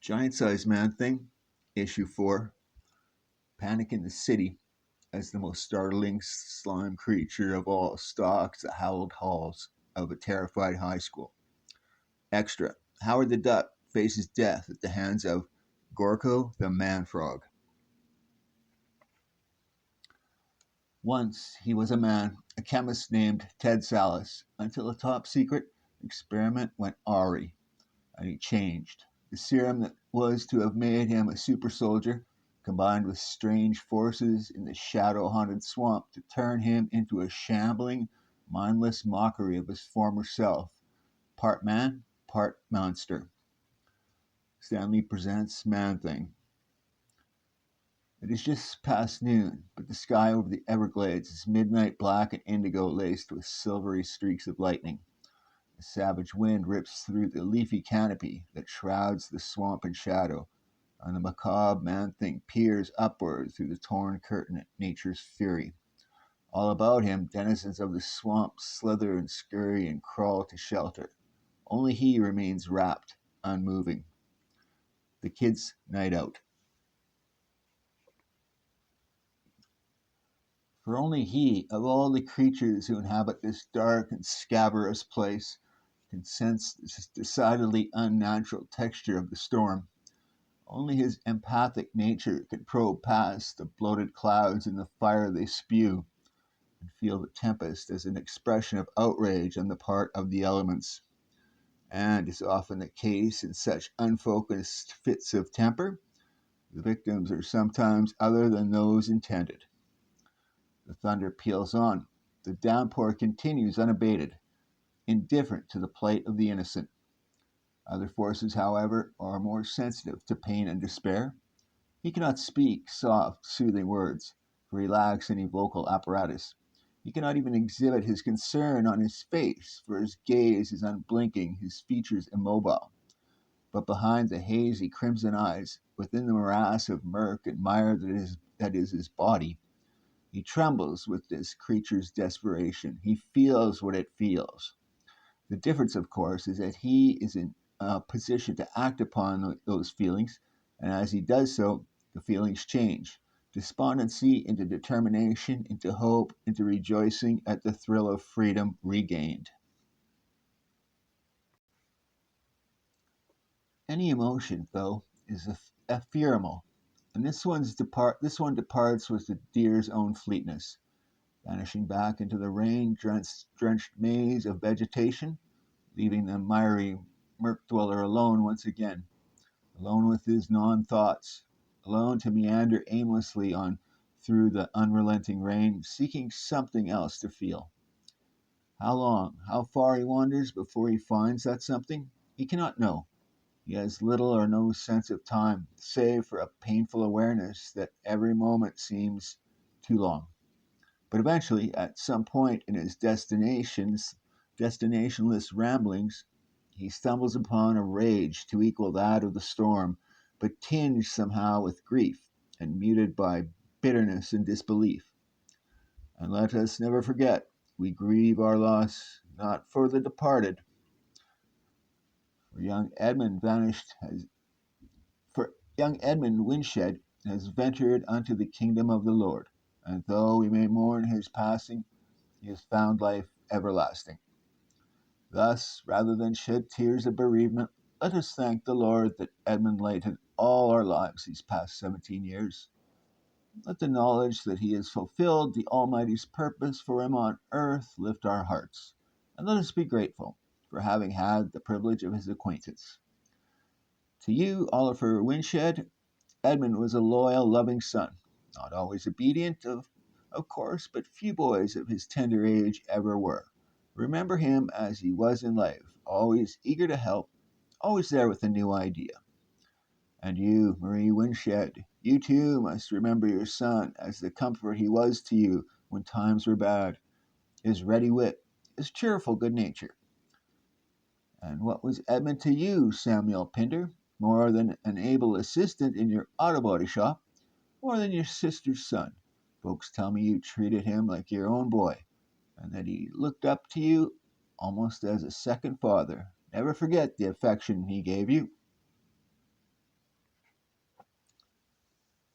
Giant-Sized Man-Thing, Issue 4, Panic in the City, as the most startling slime creature of all stalks the hallowed halls of a terrified high school. Extra, Howard the Duck faces death at the hands of Gorko the Man-Frog. Once he was a man, a chemist named Ted Sallis, until a top secret experiment went awry, and he changed. The serum that was to have made him a super soldier combined with strange forces in the shadow haunted swamp to turn him into a shambling, mindless mockery of his former self, part man, part monster. Stanley presents Man Thing. It is just past noon, but the sky over the Everglades is midnight black and indigo laced with silvery streaks of lightning. A savage wind rips through the leafy canopy that shrouds the swamp in shadow, and the macabre Man-Thing peers upward through the torn curtain at nature's fury. All about him, denizens of the swamp slither and scurry and crawl to shelter. Only he remains wrapped, unmoving. The kid's night out. For only he, of all the creatures who inhabit this dark and scabrous place, can sense this decidedly unnatural texture of the storm. Only his empathic nature can probe past the bloated clouds and the fire they spew, and feel the tempest as an expression of outrage on the part of the elements. And, as often the case in such unfocused fits of temper, the victims are sometimes other than those intended. The thunder peals on. The downpour continues unabated, indifferent to the plight of the innocent. Other forces, however, are more sensitive to pain and despair. He cannot speak soft, soothing words, for he lacks any vocal apparatus. He cannot even exhibit his concern on his face, for his gaze is unblinking, his features immobile. But behind the hazy crimson eyes, within the morass of murk and mire that is his body, he trembles with this creature's desperation. He feels what it feels. The difference, of course, is that he is in a position to act upon those feelings, and as he does so, the feelings change. Despondency into determination, into hope, into rejoicing at the thrill of freedom regained. Any emotion, though, is ephemeral, and this one departs with the deer's own fleetness, vanishing back into the rain-drenched maze of vegetation, leaving the miry murk dweller alone once again, alone with his non-thoughts, alone to meander aimlessly on through the unrelenting rain, seeking something else to feel. How long, how far he wanders before he finds that something, he cannot know. He has little or no sense of time, save for a painful awareness that every moment seems too long. But eventually, at some point in his destinationless ramblings, he stumbles upon a rage to equal that of the storm, but tinged somehow with grief and muted by bitterness and disbelief. And let us never forget, we grieve our loss not for the departed, for young Edmund vanished has for young Edmund Winshed has ventured unto the kingdom of the Lord, and though we may mourn his passing, he has found life everlasting. Thus, rather than shed tears of bereavement, let us thank the Lord that Edmund lighted all our lives these past 17 years. Let the knowledge that he has fulfilled the Almighty's purpose for him on earth lift our hearts, and let us be grateful for having had the privilege of his acquaintance. To you, Oliver Winshed, Edmund was a loyal, loving son, not always obedient, of course, but few boys of his tender age ever were. Remember him as he was in life, always eager to help, always there with a new idea. And you, Marie Winshed, you too must remember your son as the comfort he was to you when times were bad, his ready wit, his cheerful good nature. And what was Edmund to you, Samuel Pinder? More than an able assistant in your auto body shop, more than your sister's son. Folks tell me you treated him like your own boy, and that he looked up to you almost as a second father. Never forget the affection he gave you.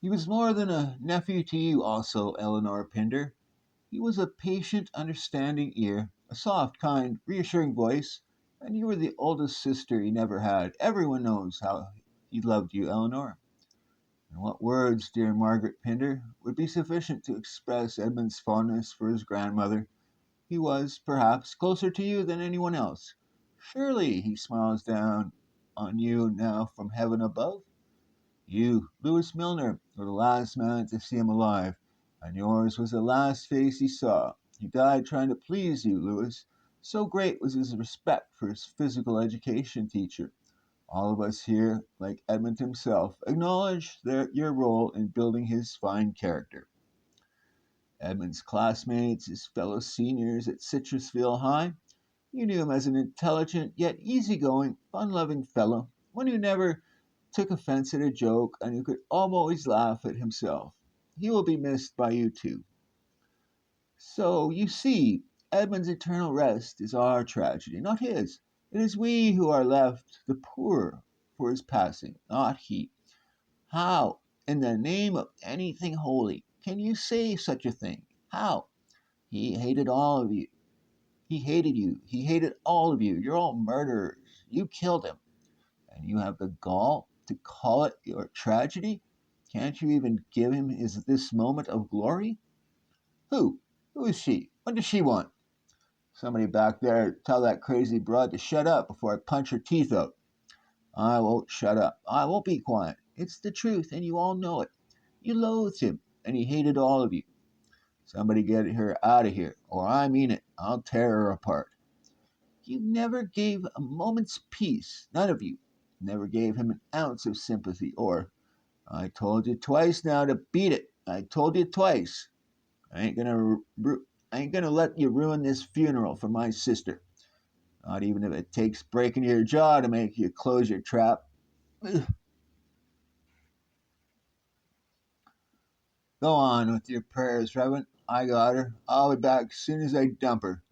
He was more than a nephew to you, also, Eleanor Pinder. He was a patient, understanding ear, a soft, kind, reassuring voice, and you were the oldest sister he never had. Everyone knows how he loved you, Eleanor. And what words, dear Margaret Pinder, would be sufficient to express Edmund's fondness for his grandmother? He was, perhaps, closer to you than anyone else. Surely he smiles down on you now from heaven above? You, Louis Milner, were the last man to see him alive, and yours was the last face he saw. He died trying to please you, Louis. So great was his respect for his physical education teacher. All of us here, like Edmund himself, acknowledge your role in building his fine character. Edmund's classmates, his fellow seniors at Citrusville High, you knew him as an intelligent yet easygoing, fun loving fellow, one who never took offense at a joke and who could always laugh at himself. He will be missed by you too. So, you see, Edmund's eternal rest is our tragedy, not his. It is we who are left the poorer for his passing, not he. How, in the name of anything holy, can you say such a thing? How? He hated all of you. He hated you. He hated all of you. You're all murderers. You killed him. And you have the gall to call it your tragedy? Can't you even give him this moment of glory? Who? Who is she? What does she want? Somebody back there tell that crazy broad to shut up before I punch her teeth out. I won't shut up. I won't be quiet. It's the truth, and you all know it. You loathed him, and he hated all of you. Somebody get her out of here, or I mean it. I'll tear her apart. You never gave a moment's peace, none of you. Never gave him an ounce of sympathy, or I told you twice now to beat it. I told you twice. I ain't gonna I ain't gonna let you ruin this funeral for my sister. Not even if it takes breaking your jaw to make you close your trap. Go on with your prayers, Reverend. I got her. I'll be back as soon as I dump her.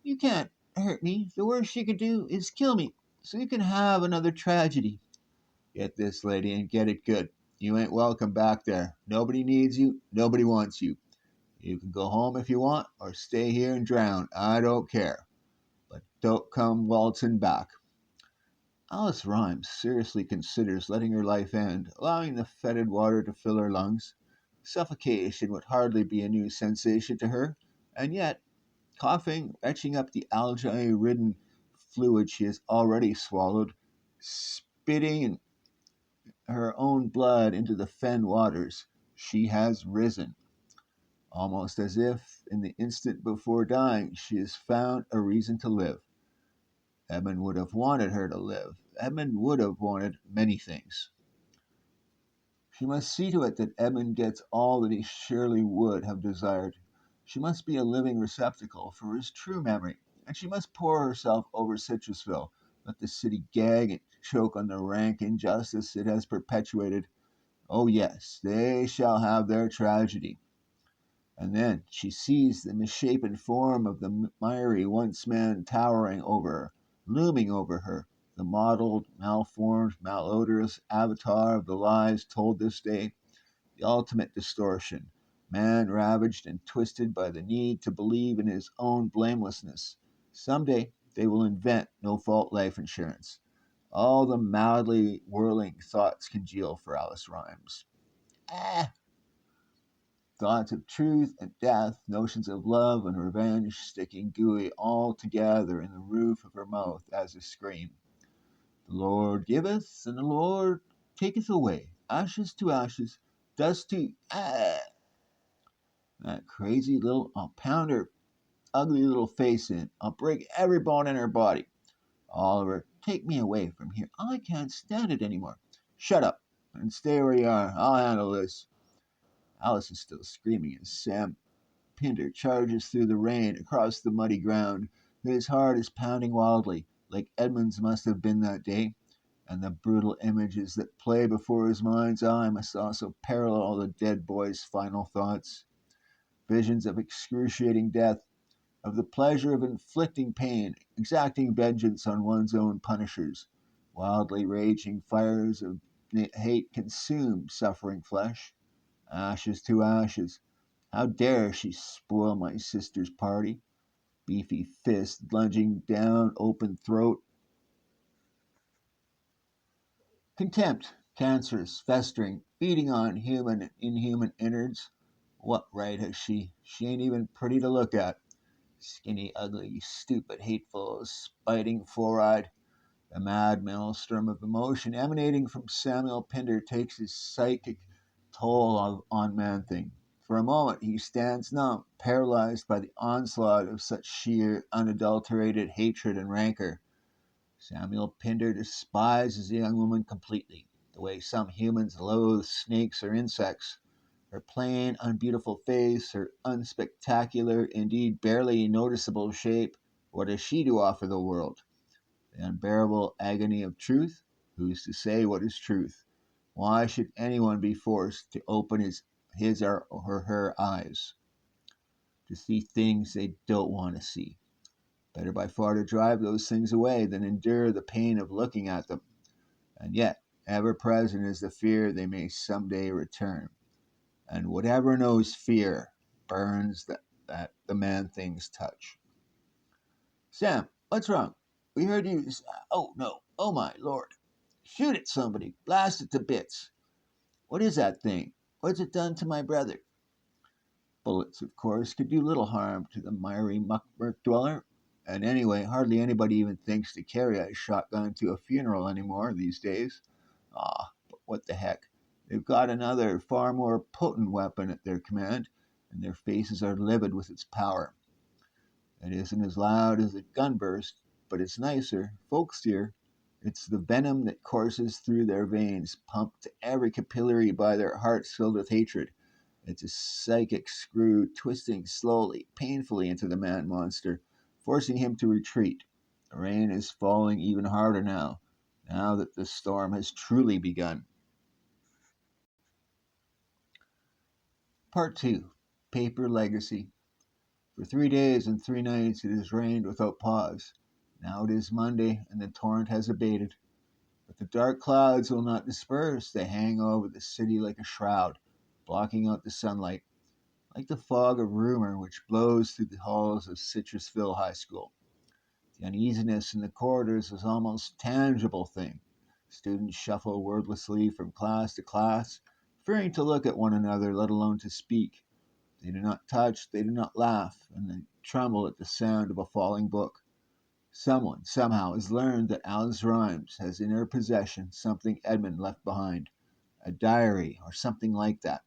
You can't hurt me. The worst you can do is kill me, so you can have another tragedy. Get this, lady, and get it good. You ain't welcome back there. Nobody needs you. Nobody wants you. You can go home if you want, or stay here and drown. I don't care. But don't come waltzing back. Alice Rhymes seriously considers letting her life end, allowing the fetid water to fill her lungs. Suffocation would hardly be a new sensation to her, and yet, coughing, retching up the algae ridden fluid she has already swallowed, spitting her own blood into the fen waters, she has risen, almost as if, in the instant before dying, she has found a reason to live. Edmund would have wanted her to live. Edmund would have wanted many things. She must see to it that Edmund gets all that he surely would have desired. She must be a living receptacle for his true memory, and she must pour herself over Citrusville, let the city gag and choke on the rank injustice it has perpetuated. Oh, yes, they shall have their tragedy. And then she sees the misshapen form of the miry once man towering over her, looming over her, the mottled, malformed, malodorous avatar of the lies told this day, the ultimate distortion, man ravaged and twisted by the need to believe in his own blamelessness. Someday they will invent no fault life insurance. All the madly whirling thoughts congeal for Alice Rhymes. Ah, thoughts of truth and death, notions of love and revenge sticking gooey all together in the roof of her mouth as a scream. The Lord giveth, and the Lord taketh away. Ashes to ashes, dust to that crazy little. I'll pound her ugly little face in. I'll break every bone in her body. Oliver, take me away from here. I can't stand it anymore. Shut up and stay where you are. I'll handle this. Alice is still screaming as Sam Pinder charges through the rain across the muddy ground. His heart is pounding wildly, like Edmund's must have been that day, and the brutal images that play before his mind's eye must also parallel the dead boy's final thoughts. Visions of excruciating death, of the pleasure of inflicting pain, exacting vengeance on one's own punishers. Wildly raging fires of hate consume suffering flesh. Ashes to ashes. How dare she spoil my sister's party? Beefy fist lunging down open throat. Contempt, cancerous, festering, feeding on human and inhuman innards. What right has she? She ain't even pretty to look at. Skinny, ugly, stupid, hateful, spiting, four-eyed. The mad maelstrom of emotion emanating from Samuel Pinder takes his psychic toll on Man Thing. For a moment he stands numb, paralyzed by the onslaught of such sheer, unadulterated hatred and rancor. Samuel Pinder despises the young woman completely, the way some humans loathe snakes or insects. Her plain, unbeautiful face, her unspectacular, indeed barely noticeable shape, what has she to offer the world? The unbearable agony of truth? Who's to say what is truth? Why should anyone be forced to open his or her eyes to see things they don't want to see? Better by far to drive those things away than endure the pain of looking at them. And yet, ever present is the fear they may someday return. And whatever knows fear burns that the Man Things touch. Sam, what's wrong? We heard you. Oh, no. Oh, my lord. Shoot it, somebody. Blast it to bits. What is that thing? What's it done to my brother? Bullets, of course, could do little harm to the miry muckburk dweller. And anyway, hardly anybody even thinks to carry a shotgun to a funeral anymore these days. Ah, but what the heck? They've got another, far more potent weapon at their command, and their faces are livid with its power. It isn't as loud as a gun burst, but it's nicer, folksier. It's the venom that courses through their veins, pumped to every capillary by their hearts filled with hatred. It's a psychic screw twisting slowly, painfully into the man monster, forcing him to retreat. The rain is falling even harder now that the storm has truly begun. Part 2. Paper Legacy. For 3 days and 3 nights it has rained without pause. Now it is Monday, and the torrent has abated. But the dark clouds will not disperse. They hang over the city like a shroud, blocking out the sunlight, like the fog of rumor which blows through the halls of Citrusville High School. The uneasiness in the corridors is almost a tangible thing. Students shuffle wordlessly from class to class, fearing to look at one another, let alone to speak. They do not touch, they do not laugh, and they tremble at the sound of a falling book. Someone, somehow, has learned that Alice Rhymes has in her possession something Edmund left behind, a diary or something like that.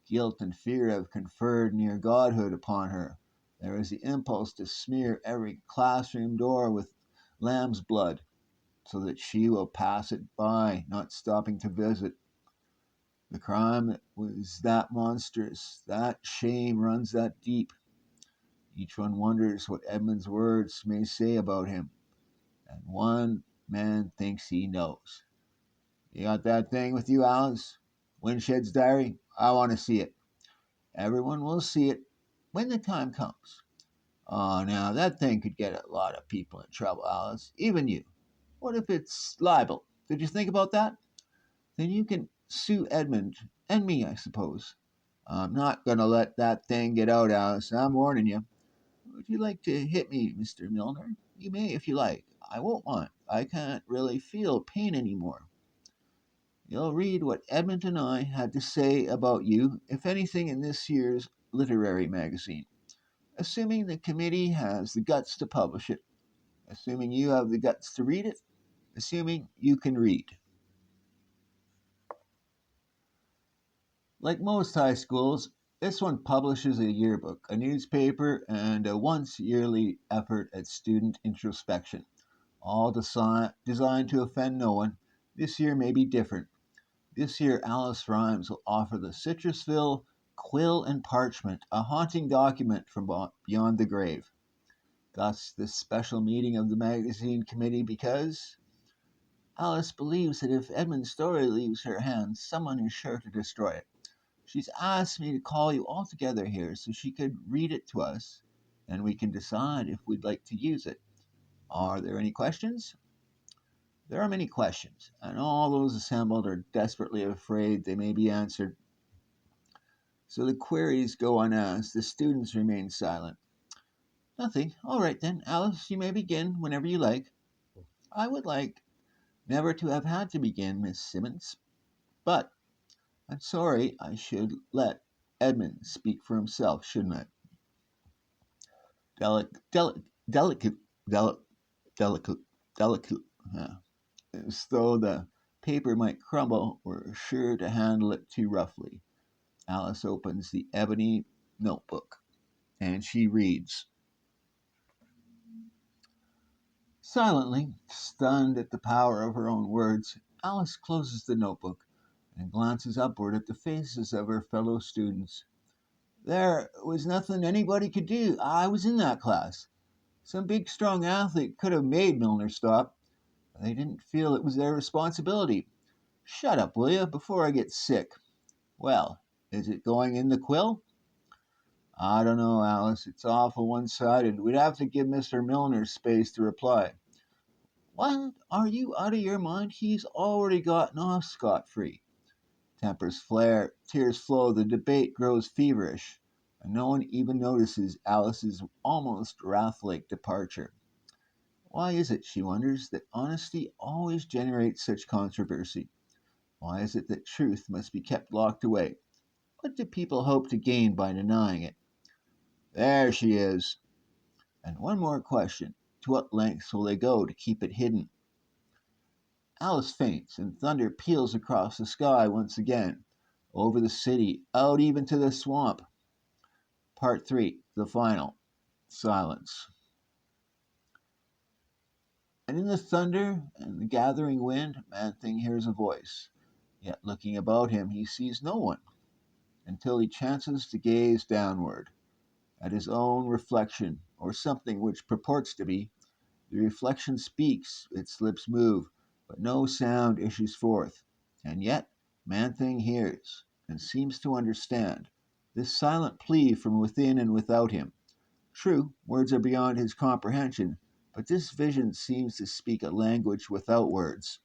Guilt and fear have conferred near godhood upon her. There is the impulse to smear every classroom door with lamb's blood, so that she will pass it by, not stopping to visit. The crime was that monstrous, that shame runs that deep. Each one wonders what Edmund's words may say about him, and one man thinks he knows. You got that thing with you, Alice? Winshed's diary? I want to see it. Everyone will see it when the time comes. Oh, now that thing could get a lot of people in trouble, Alice. Even you. What if it's libel? Did you think about that? Then you can sue Edmund and me, I suppose. I'm not going to let that thing get out, Alice. I'm warning you. Would you like to hit me, Mr. Milner? You may if you like. I won't mind. I can't really feel pain anymore. You'll read what Edmund and I had to say about you, if anything, in this year's literary magazine. Assuming the committee has the guts to publish it, assuming you have the guts to read it, assuming you can read. Like most high schools, this one publishes a yearbook, a newspaper, and a once yearly effort at student introspection, all designed to offend no one. This year may be different. This year, Alice Rhymes will offer the Citrusville Quill and Parchment, a haunting document from beyond the grave. Thus, this special meeting of the magazine committee because Alice believes that if Edmund's story leaves her hands, someone is sure to destroy it. She's asked me to call you all together here so she could read it to us, and we can decide if we'd like to use it. Are there any questions? There are many questions, and all those assembled are desperately afraid they may be answered. So the queries go unasked, the students remain silent. Nothing. All right then, Alice, you may begin whenever you like. I would like never to have had to begin, Miss Simmons, but I'm sorry I should let Edmund speak for himself, shouldn't I? Delic, delic, delicate, delic, delicate, delicate. As though the paper might crumble, we're sure to handle it too roughly. Alice opens the ebony notebook and she reads. Silently, stunned at the power of her own words, Alice closes the notebook and glances upward at the faces of her fellow students. There was nothing anybody could do. I was in that class. Some big, strong athlete could have made Milner stop. They didn't feel it was their responsibility. Shut up, will you, before I get sick. Well, is it going in the quill? I don't know, Alice. It's awful one sided. We'd have to give Mr. Milner space to reply. What? Are you out of your mind? He's already gotten off scot free. Tempers flare, tears flow, the debate grows feverish, and no one even notices Alice's almost wrath like departure. Why is it, she wonders, that honesty always generates such controversy? Why is it that truth must be kept locked away? What do people hope to gain by denying it? There she is. And one more question. To what lengths will they go to keep it hidden? Alice faints, and thunder peals across the sky once again, over the city, out even to the swamp. Part 3, the final. Silence. And in the thunder and the gathering wind, Man Thing hears a voice. Yet looking about him, he sees no one, until he chances to gaze downward, at his own reflection, or something which purports to be. The reflection speaks, its lips move, but no sound issues forth. And yet, Man Thing hears, and seems to understand, this silent plea from within and without him. True, words are beyond his comprehension, but this vision seems to speak a language without words.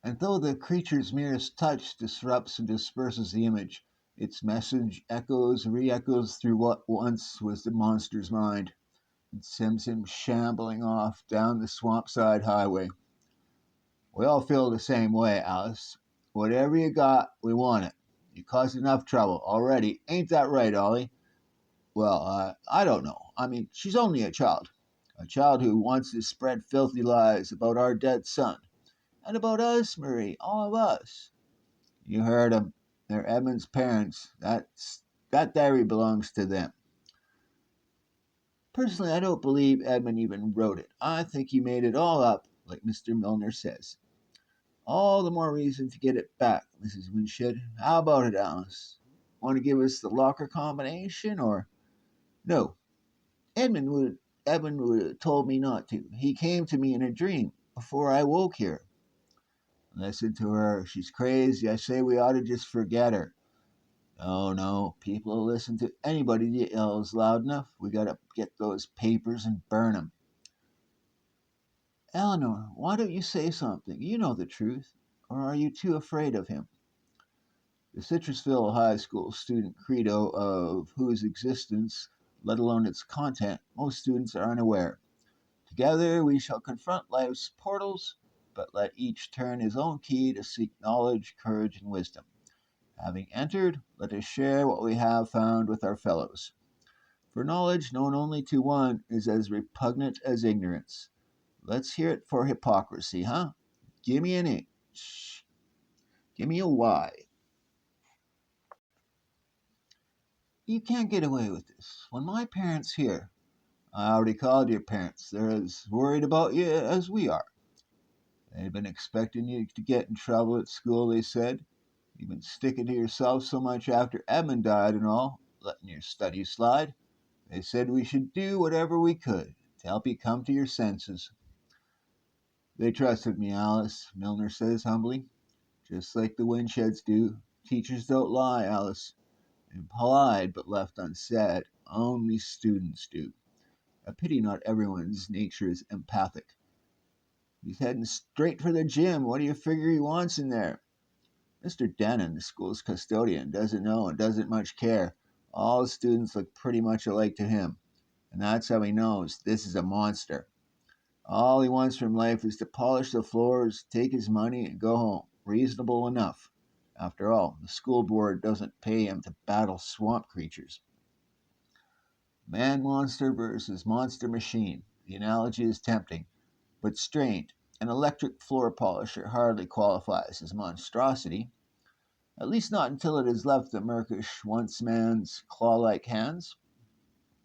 And though the creature's merest touch disrupts and disperses the image, its message echoes and re echoes through what once was the monster's mind, and sends him shambling off down the swampside highway. We all feel the same way, Alice. Whatever you got, we want it. You caused enough trouble already. Ain't that right, Ollie? Well, I don't know. I mean, she's only a child. A child who wants to spread filthy lies about our dead son. And about us, Marie, all of us. You heard 'em. They're Edmund's parents. That diary belongs to them. Personally, I don't believe Edmund even wrote it. I think he made it all up, like Mr. Milner says. All the more reason to get it back, Mrs. Windshed. How about it, Alice? Want to give us the locker combination, or no? Edmund would have told me not to. He came to me in a dream before I woke here. Listen to her. She's crazy. I say we ought to just forget her. Oh no, people will listen to anybody that yells loud enough. We gotta get those papers and burn 'em. Eleanor, why don't you say something? You know the truth. Or are you too afraid of him? The Citrusville High School student credo of whose existence, let alone its content, most students are unaware. Together we shall confront life's portals, but let each turn his own key to seek knowledge, courage, and wisdom. Having entered, let us share what we have found with our fellows. For knowledge known only to one is as repugnant as ignorance. Let's hear it for hypocrisy, huh? Give me an H. Give me a Y. You can't get away with this. When my parents hear, I already called your parents. They're as worried about you as we are. They've been expecting you to get in trouble at school, they said. You've been sticking to yourself so much after Edmund died and all, letting your studies slide. They said we should do whatever we could to help you come to your senses. They trusted me, Alice, Milner says humbly, just like the Windsheds do. Teachers don't lie, Alice. Implied but left unsaid, only students do. A pity not everyone's nature is empathic. He's heading straight for the gym. What do you figure he wants in there? Mr. Denon, the school's custodian, doesn't know and doesn't much care. All the students look pretty much alike to him, and that's how he knows this is a monster. All he wants from life is to polish the floors, take his money, and go home. Reasonable enough. After all, the school board doesn't pay him to battle swamp creatures. Man monster versus monster machine. The analogy is tempting, but strained. An electric floor polisher hardly qualifies as monstrosity, at least not until it has left the murkish once man's claw like hands,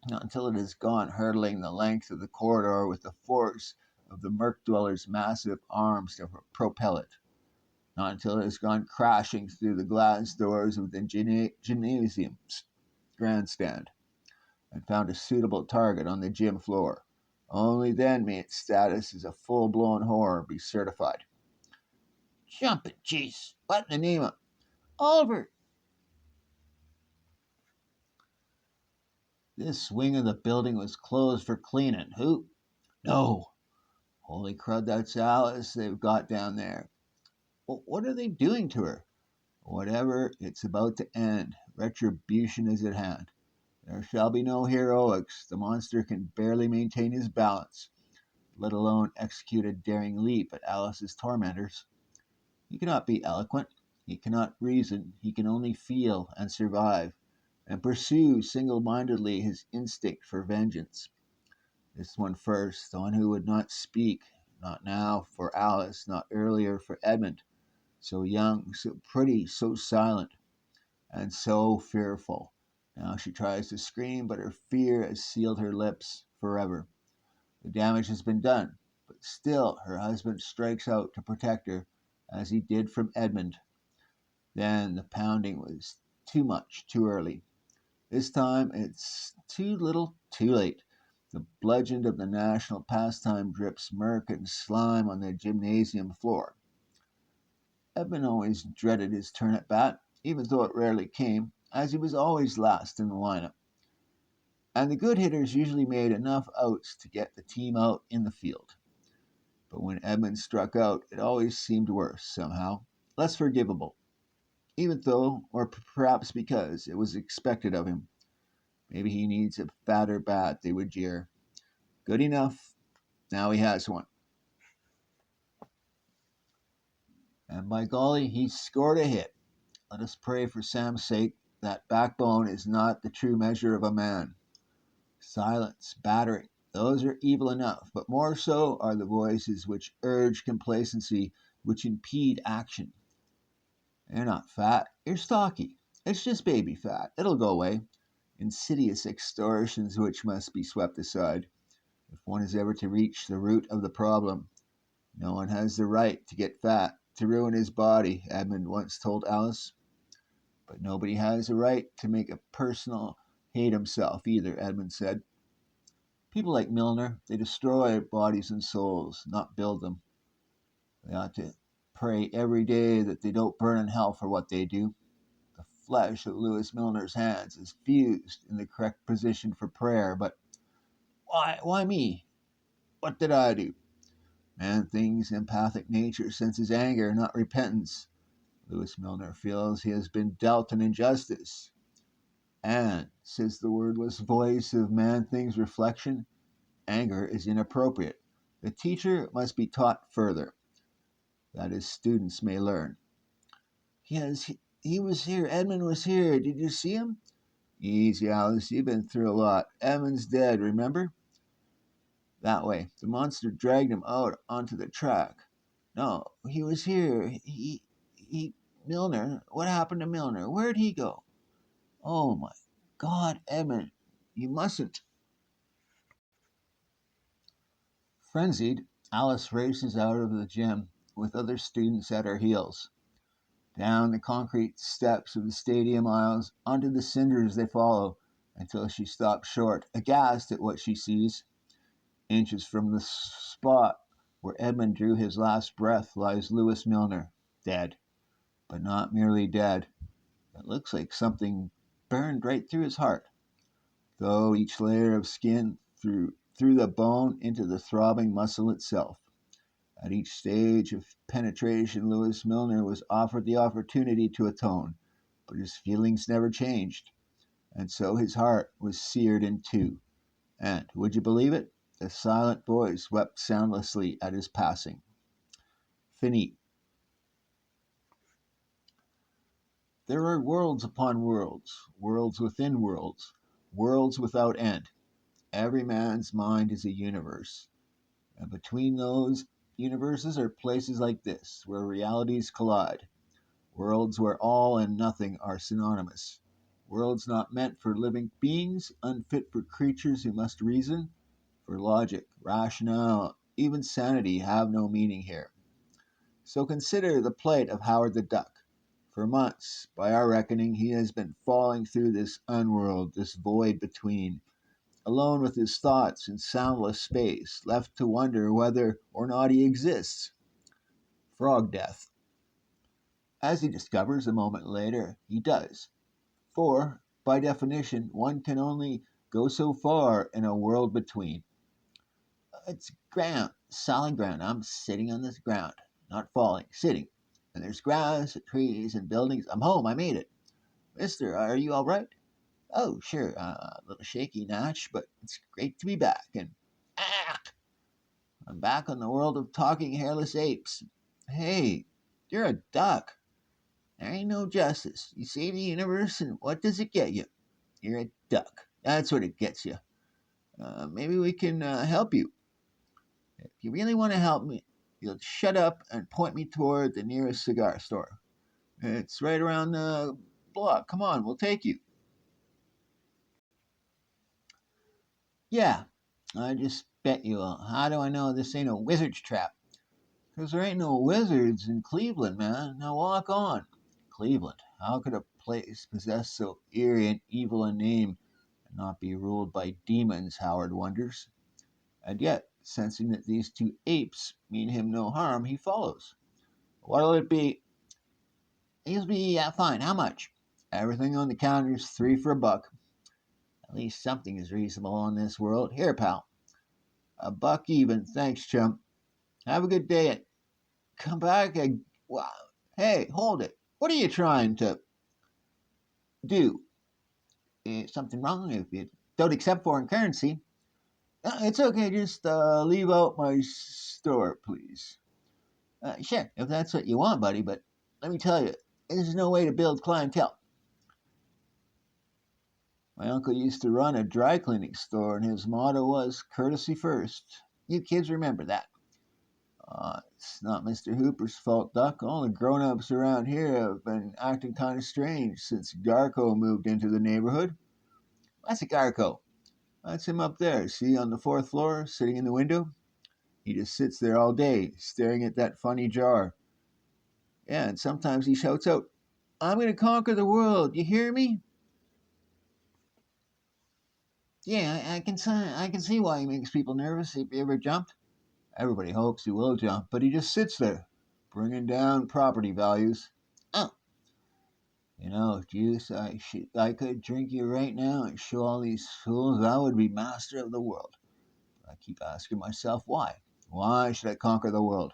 not until it has gone hurtling the length of the corridor with the force of the Merc dweller's massive arms to propel it, not until it has gone crashing through the glass doors of the gymnasium grandstand and found a suitable target on the gym floor. Only then may its status as a full blown horror be certified. Jumping, jeez, what in the name of Oliver? This wing of the building was closed for cleaning. Who? No. Holy crud, that's Alice they've got down there. Well, what are they doing to her? Whatever, it's about to end. Retribution is at hand. There shall be no heroics. The monster can barely maintain his balance, let alone execute a daring leap at Alice's tormentors. He cannot be eloquent. He cannot reason. He can only feel and survive, and pursue single mindedly his instinct for vengeance. This one first, the one who would not speak, not now for Alice, not earlier for Edmund, so young, so pretty, so silent, and so fearful. Now she tries to scream, but her fear has sealed her lips forever. The damage has been done, but still her husband strikes out to protect her, as he did from Edmund. Then the pounding was too much, too early. This time it's too little, too late. The bludgeon of the national pastime drips murk and slime on the gymnasium floor. Edmund always dreaded his turn at bat, even though it rarely came, as he was always last in the lineup. And the good hitters usually made enough outs to get the team out in the field. But when Edmund struck out, it always seemed worse, somehow, less forgivable, even though, or perhaps because, it was expected of him. Maybe he needs a fatter bat, they would jeer. Good enough. Now he has one. And by golly, he scored a hit. Let us pray for Sam's sake that backbone is not the true measure of a man. Silence, battering, those are evil enough, but more so are the voices which urge complacency, which impede action. You're not fat, you're stocky. It's just baby fat. It'll go away. Insidious extortions which must be swept aside, if one is ever to reach the root of the problem. No one has the right to get fat, to ruin his body, Edmund once told Alice. But nobody has a right to make a personal hate himself either, Edmund said. People like Milner, they destroy bodies and souls, not build them. They ought to pray every day that they don't burn in hell for what they do. The flesh of Lewis Milner's hands is fused in the correct position for prayer, but why me? What did I do? Man thinks empathic nature senses anger, not repentance. Lewis Milner feels he has been dealt an injustice. And, says the wordless voice of Man Thing's reflection, anger is inappropriate. The teacher must be taught further, that his students may learn. Yes, he was here. Edmund was here. Did you see him? Easy, Alice. You've been through a lot. Edmund's dead, remember? That way. The monster dragged him out onto the track. No, he was here. Milner. What happened to Milner? Where'd he go? Oh my God, Edmund. You mustn't. Frenzied, Alice races out of the gym with other students at her heels. Down the concrete steps of the stadium aisles, onto the cinders they follow, until she stops short, aghast at what she sees. Inches from the spot where Edmund drew his last breath lies Lewis Milner, dead. But not merely dead. It looks like something burned right through his heart, though each layer of skin through the bone into the throbbing muscle itself. At each stage of penetration, Lewis Milner was offered the opportunity to atone, but his feelings never changed, and so his heart was seared in two. And, would you believe it? The silent boys wept soundlessly at his passing. Finite. There are worlds upon worlds, worlds within worlds, worlds without end. Every man's mind is a universe. And between those universes are places like this, where realities collide. Worlds where all and nothing are synonymous. Worlds not meant for living beings, unfit for creatures who must reason, for logic, rationale, even sanity have no meaning here. So consider the plight of Howard the Duck. For months, by our reckoning, he has been falling through this unworld, this void between, alone with his thoughts in soundless space, left to wonder whether or not he exists. Frog death. As he discovers a moment later, he does. For, by definition, one can only go so far in a world between. It's ground, solid ground. I'm sitting on this ground, not falling, sitting. And there's grass, trees, and buildings. I'm home. I made it. Mister, are you all right? Oh, sure. A little shaky, Natch, but it's great to be back. And ah, I'm back on the world of talking hairless apes. Hey, you're a duck. There ain't no justice. You save the universe, and what does it get you? You're a duck. That's what it gets you. Maybe we can help you. If you really want to help me, you'll shut up and point me toward the nearest cigar store. It's right around the block. Come on, we'll take you. Yeah, I just bet you. How do I know this ain't a wizard's trap? 'Cause there ain't no wizards in Cleveland, man. Now walk on. Cleveland. How could a place possess so eerie and evil a name and not be ruled by demons, Howard wonders. And yet, sensing that these two apes mean him no harm, he follows. What'll it be? It'll be fine. How much? Everything on the counter's three for a buck. At least something is reasonable in this world. Here, pal. A buck even. Thanks, chump. Have a good day and come back. Wow. Hey, hold it. What are you trying to do? Is something wrong if you don't accept foreign currency? It's okay. Just leave out my store, please. Sure, if that's what you want, buddy, but let me tell you, there's no way to build clientele. My uncle used to run a dry cleaning store, and his motto was courtesy first. You kids remember that. It's not Mr. Hooper's fault, Duck. All the grown ups around here have been acting kind of strange since Garco moved into the neighborhood. That's a Garco. That's him up there, see, on the fourth floor, sitting in the window. He just sits there all day, staring at that funny jar. Yeah, and sometimes he shouts out, I'm going to conquer the world, you hear me? Yeah, I can see why he makes people nervous if he ever jumped. Everybody hopes he will jump, but he just sits there, bringing down property values. Oh, Juice, I could drink you right now and show all these fools I would be master of the world. But I keep asking myself why. Why should I conquer the world?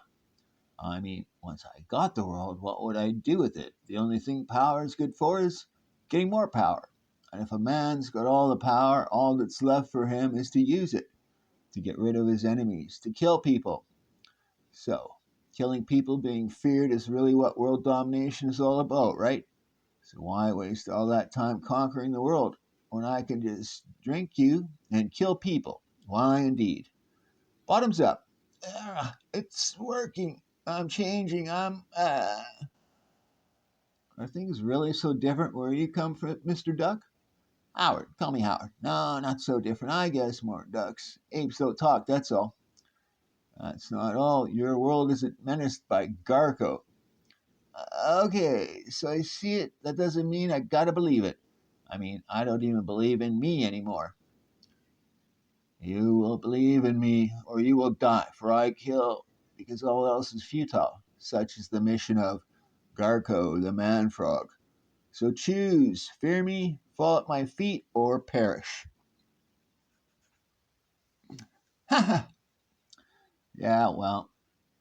I mean, once I got the world, what would I do with it? The only thing power is good for is getting more power. And if a man's got all the power, all that's left for him is to use it, to get rid of his enemies, to kill people. So, killing people, being feared, is really what world domination is all about, right? So, why waste all that time conquering the world when I can just drink you and kill people? Why indeed? Bottoms up. It's working. I'm changing. Are things really so different where you come from, Mr. Duck? Howard. Call me Howard. No, not so different. I guess more ducks. Apes don't talk, that's all. That's not all. Your world isn't menaced by Garco. Okay, so I see it. That doesn't mean I gotta believe it. I mean, I don't even believe in me anymore. You will believe in me, or you will die, for I kill, because all else is futile. Such is the mission of Garco, the man frog. So choose, fear me, fall at my feet, or perish. Ha ha! Yeah, well,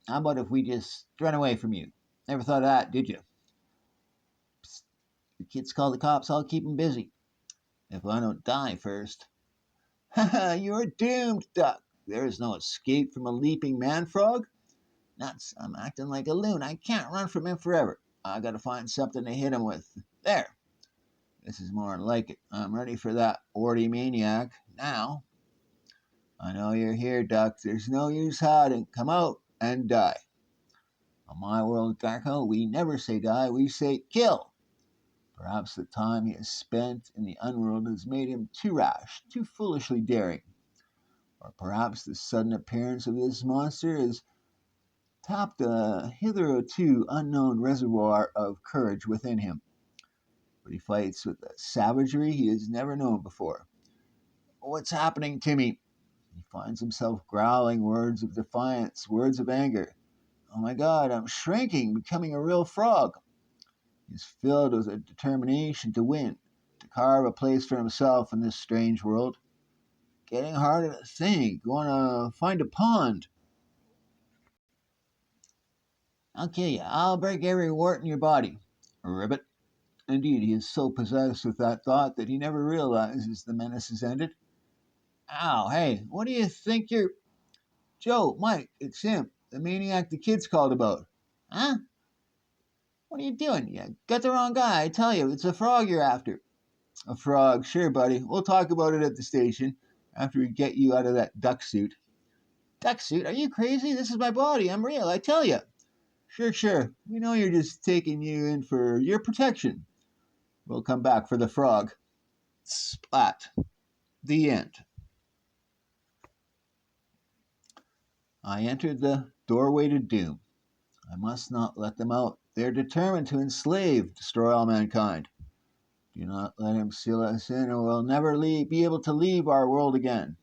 How about if we just run away from you? Never thought of that, did you? Psst, the kids call the cops, I'll keep 'em busy. If I don't die first. Ha ha, you're doomed, Duck. There is no escape from a leaping man frog. Nuts, I'm acting like a loon. I can't run from him forever. I gotta find something to hit him with. There. This is more like it. I'm ready for that orty maniac. Now. I know you're here, Duck. There's no use hiding. Come out and die. On my world, Garko, we never say die, we say kill. Perhaps the time he has spent in the unworld has made him too rash, too foolishly daring. Or perhaps the sudden appearance of this monster has tapped a hitherto unknown reservoir of courage within him. But he fights with a savagery he has never known before. What's happening to me? He finds himself growling words of defiance, words of anger. Oh my God, I'm shrinking, becoming a real frog. He's filled with a determination to win, to carve a place for himself in this strange world. Getting harder to think, going to find a pond. I'll kill you. I'll break every wart in your body. Ribbit. Indeed, he is so possessed with that thought that he never realizes the menace is ended. Ow, hey, what do you think you're. Joe, Mike, it's him, the maniac the kids called about. Huh? What are you doing? You got the wrong guy, I tell you, it's a frog you're after. A frog, sure, buddy. We'll talk about it at the station after we get you out of that duck suit. Duck suit? Are you crazy? This is my body. I'm real, I tell you. Sure, sure. We know you're just taking you in for your protection. We'll come back for the frog. Splat. The end. I entered the doorway to doom. I must not let them out. They are determined to enslave, destroy all mankind. Do not let him seal us in, or we'll never be able to leave our world again.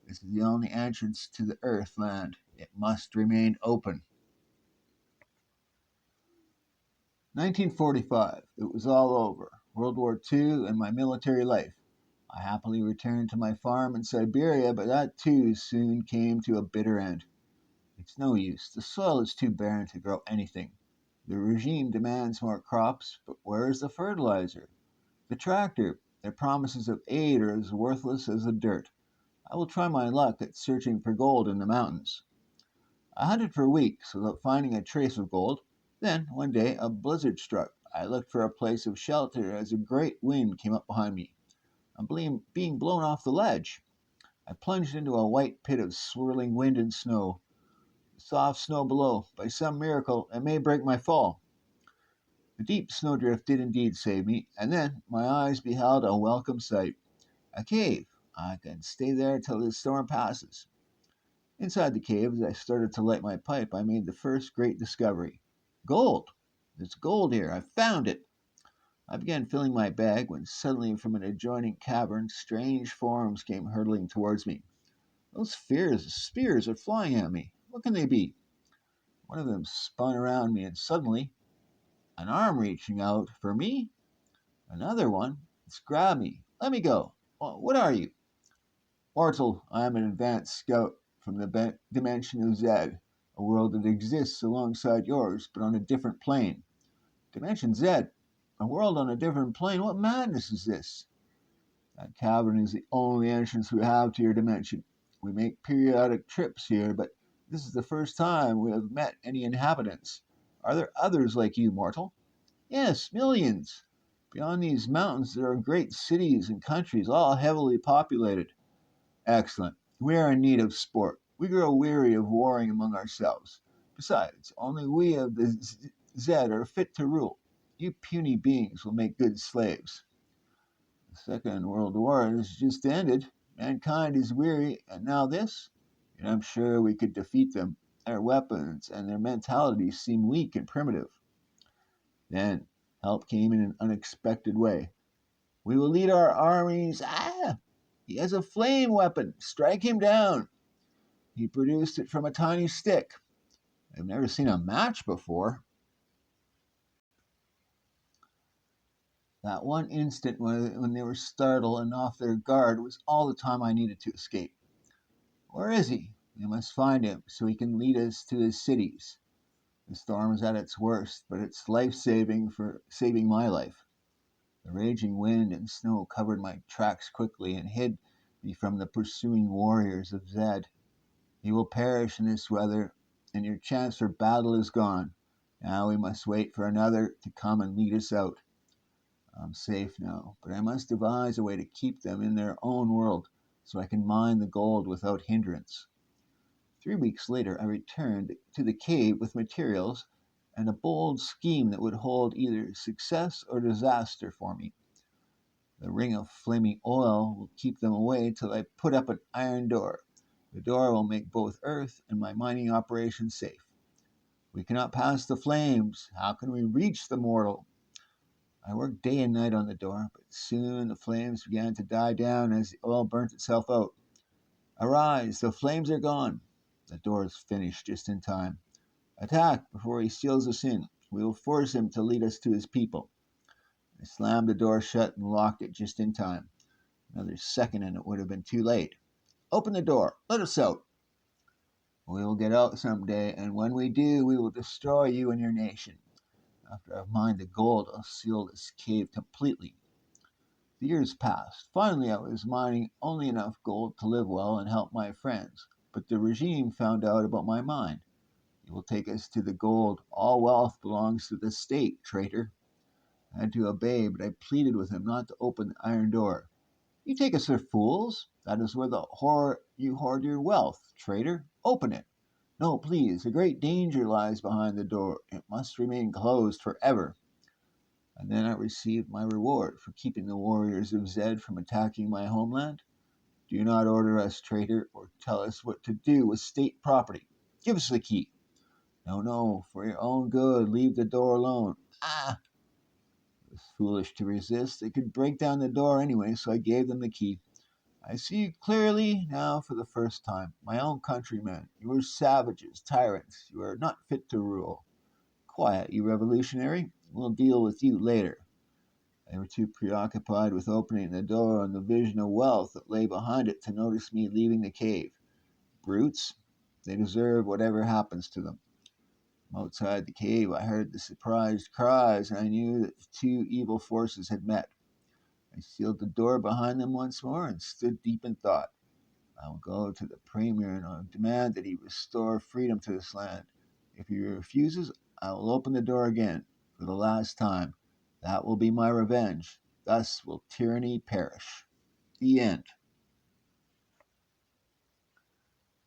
This is the only entrance to the Earth land. It must remain open. 1945. It was all over. World War II and my military life. I happily returned to my farm in Siberia, but that too soon came to a bitter end. It's no use. The soil is too barren to grow anything. The regime demands more crops, but where is the fertilizer? The tractor? Their promises of aid are as worthless as the dirt. I will try my luck at searching for gold in the mountains. I hunted for weeks without finding a trace of gold. Then, one day, a blizzard struck. I looked for a place of shelter as a great wind came up behind me. I'm being blown off the ledge. I plunged into a white pit of swirling wind and snow. The soft snow below, by some miracle, it may break my fall. The deep snowdrift did indeed save me, and then my eyes beheld a welcome sight. A cave. I can stay there till the storm passes. Inside the cave, as I started to light my pipe, I made the first great discovery. Gold! There's gold here. I found it. I began filling my bag when suddenly from an adjoining cavern strange forms came hurtling towards me. Those spears are flying at me. What can they be? One of them spun around me, and suddenly, an arm reaching out for me. Another one. It's grabbed me. Let me go. What are you? Mortal, I am an advanced scout from the dimension of Zed, a world that exists alongside yours, but on a different plane. Dimension Zed? A world on a different plane? What madness is this? That cavern is the only entrance we have to your dimension. We make periodic trips here, but this is the first time we have met any inhabitants. Are there others like you, mortal? Yes, millions. Beyond these mountains, there are great cities and countries, all heavily populated. Excellent. We are in need of sport. We grow weary of warring among ourselves. Besides, only we of the Zed are fit to rule. You puny beings will make good slaves. The Second World War has just ended. Mankind is weary, and now this? And I'm sure we could defeat them. Their weapons and their mentalities seem weak and primitive. Then help came in an unexpected way. We will lead our armies. He has a flame weapon. Strike him down. He produced it from a tiny stick. I've never seen a match before. That one instant when they were startled and off their guard was all the time I needed to escape. Where is he? We must find him so he can lead us to his cities. The storm is at its worst, but it's life-saving for saving my life. The raging wind and snow covered my tracks quickly and hid me from the pursuing warriors of Zed. He will perish in this weather, and your chance for battle is gone. Now we must wait for another to come and lead us out. I'm safe now, but I must devise a way to keep them in their own world so I can mine the gold without hindrance. 3 weeks later, I returned to the cave with materials and a bold scheme that would hold either success or disaster for me. The ring of flaming oil will keep them away till I put up an iron door. The door will make both Earth and my mining operation safe. We cannot pass the flames. How can we reach the mortal? I worked day and night on the door, but soon the flames began to die down as the oil burnt itself out. Arise, the flames are gone. The door is finished just in time. Attack before he seals us in. We will force him to lead us to his people. I slammed the door shut and locked it just in time. Another second and it would have been too late. Open the door. Let us out. We will get out some day, and when we do, we will destroy you and your nation. After I've mined the gold, I'll seal this cave completely. The years passed. Finally, I was mining only enough gold to live well and help my friends. But the regime found out about my mine. He will take us to the gold. All wealth belongs to the state, traitor. I had to obey, but I pleaded with him not to open the iron door. You take us for fools? That is where you hoard your wealth, traitor. Open it. No, please. A great danger lies behind the door. It must remain closed forever. And then I received my reward for keeping the warriors of Zed from attacking my homeland. Do not order us, traitor, or tell us what to do with state property. Give us the key. No, no, for your own good, leave the door alone. Ah! It was foolish to resist. They could break down the door anyway, so I gave them the key. I see you clearly now for the first time. My own countrymen, you are savages, tyrants. You are not fit to rule. Quiet, you revolutionary. We'll deal with you later. They were too preoccupied with opening the door and the vision of wealth that lay behind it to notice me leaving the cave. Brutes. They deserve whatever happens to them. Outside the cave, I heard the surprised cries, and I knew that the two evil forces had met. I sealed the door behind them once more and stood deep in thought. I will go to the premier and I'll demand that he restore freedom to this land. If he refuses, I will open the door again, for the last time. That will be my revenge. Thus will tyranny perish. The end.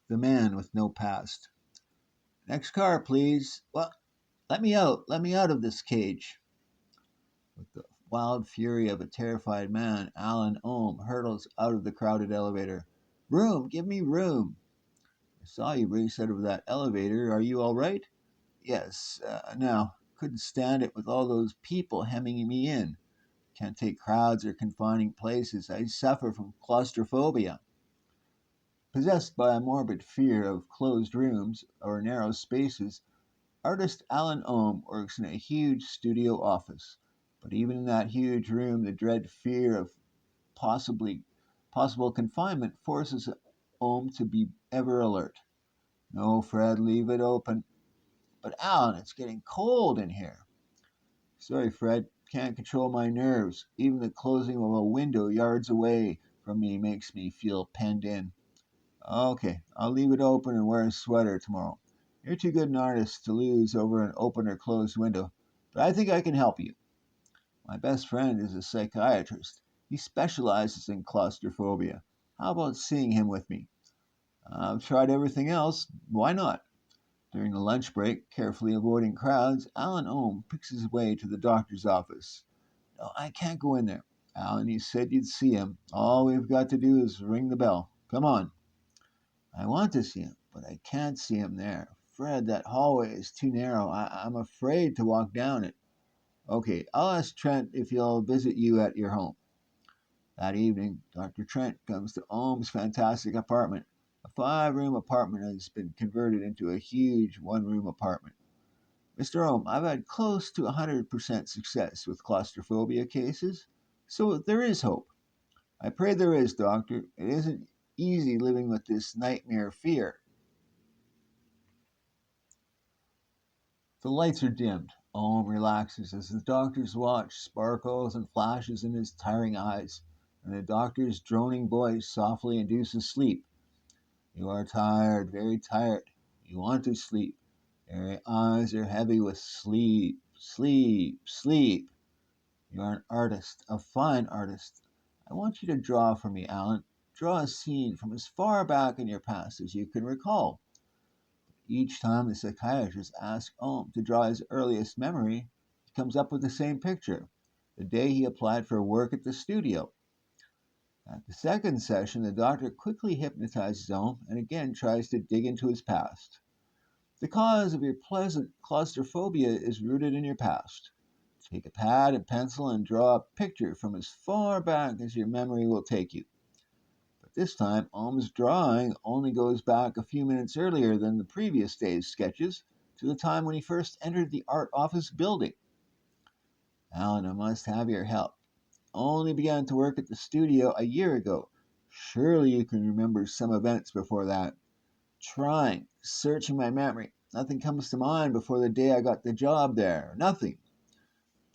The man with no past. Next car, please. Well, let me out. Let me out of this cage. With the wild fury of a terrified man, Alan Ohm hurtles out of the crowded elevator. Room! Give me room! I saw you race out of that elevator. Are you all right? Yes. Now, couldn't stand it with all those people hemming me in. Can't take crowds or confining places. I suffer from claustrophobia. Possessed by a morbid fear of closed rooms or narrow spaces, artist Alan Ohm works in a huge studio office. But even in that huge room, the dread fear of possibly possible confinement forces Ohm to be ever alert. No, Fred, leave it open. But Alan, it's getting cold in here. Sorry, Fred, can't control my nerves. Even the closing of a window yards away from me makes me feel penned in. Okay, I'll leave it open and wear a sweater tomorrow. You're too good an artist to lose over an open or closed window, but I think I can help you. My best friend is a psychiatrist. He specializes in claustrophobia. How about seeing him with me? I've tried everything else. Why not? During the lunch break, carefully avoiding crowds, Alan Ohm picks his way to the doctor's office. No, I can't go in there. Alan, you said you'd see him. All we've got to do is ring the bell. Come on. I want to see him, but I can't see him there. Fred, that hallway is too narrow. I'm afraid to walk down it. Okay, I'll ask Trent if he'll visit you at your home. That evening, Dr. Trent comes to Ohm's fantastic apartment. A 5 room apartment has been converted into a huge 1 room apartment. Mr. Ohm, I've had close to 100% success with claustrophobia cases, so there is hope. I pray there is, Doctor. It isn't easy living with this nightmare fear. The lights are dimmed. Ohm relaxes as the doctor's watch sparkles and flashes in his tiring eyes, and the doctor's droning voice softly induces sleep. You are tired, very tired. You want to sleep. Your eyes are heavy with sleep, sleep, sleep. You are an artist, a fine artist. I want you to draw for me, Alan. Draw a scene from as far back in your past as you can recall. Each time the psychiatrist asks Ohm to draw his earliest memory, he comes up with the same picture, the day he applied for work at the studio. At the second session, the doctor quickly hypnotizes Ohm and again tries to dig into his past. The cause of your pleasant claustrophobia is rooted in your past. Take a pad and pencil and draw a picture from as far back as your memory will take you. But this time, Ohm's drawing only goes back a few minutes earlier than the previous day's sketches, to the time when he first entered the art office building. Alan, I must have your help. Only began to work at the studio a year ago. Surely you can remember some events before that. Trying, searching my memory. Nothing comes to mind before the day I got the job there. Nothing.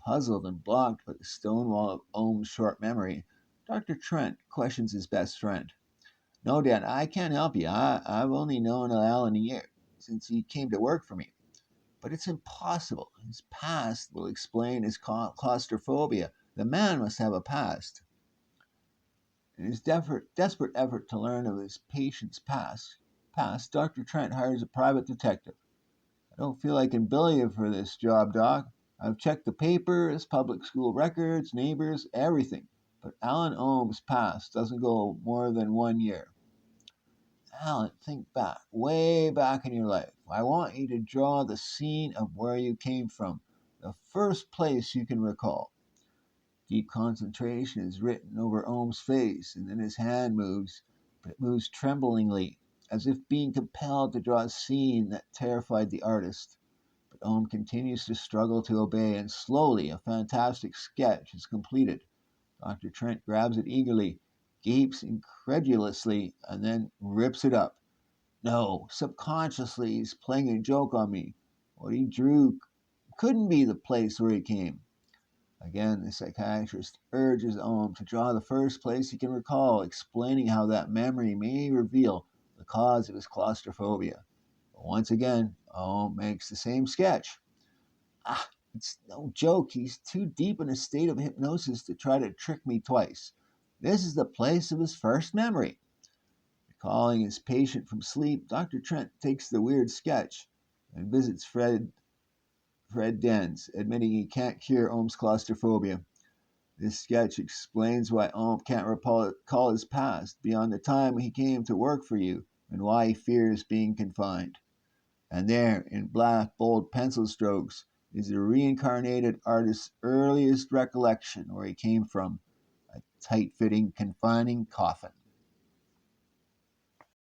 Puzzled and blocked by the stone wall of Ohm's short memory, Dr. Trent questions his best friend. No, Dad, I can't help you. I've only known Alan a year since he came to work for me. But it's impossible. His past will explain his claustrophobia. The man must have a past. In his desperate effort to learn of his patient's past, Dr. Trent hires a private detective. I don't feel I can bill you for this job, Doc. I've checked the papers, public school records, neighbors, everything. But Alan Ohm's past doesn't go more than 1 year. Alan, think back, way back in your life. I want you to draw the scene of where you came from, the first place you can recall. Deep concentration is written over Ohm's face, and then his hand moves, but it moves tremblingly, as if being compelled to draw a scene that terrified the artist. But Ohm continues to struggle to obey, and slowly a fantastic sketch is completed. Dr. Trent grabs it eagerly, gapes incredulously, and then rips it up. No, subconsciously he's playing a joke on me. What he drew couldn't be the place where he came. Again, the psychiatrist urges Ohm to draw the first place he can recall, explaining how that memory may reveal the cause of his claustrophobia. But once again, Ohm makes the same sketch. Ah, it's no joke. He's too deep in a state of hypnosis to try to trick me twice. This is the place of his first memory. Recalling his patient from sleep, Dr. Trent takes the weird sketch and visits Fred Dens, admitting he can't cure Ohm's claustrophobia. This sketch explains why Ohm can't recall his past beyond the time when he came to work for you and why he fears being confined. And there, in black, bold pencil strokes, is the reincarnated artist's earliest recollection where he came from, a tight fitting, confining coffin.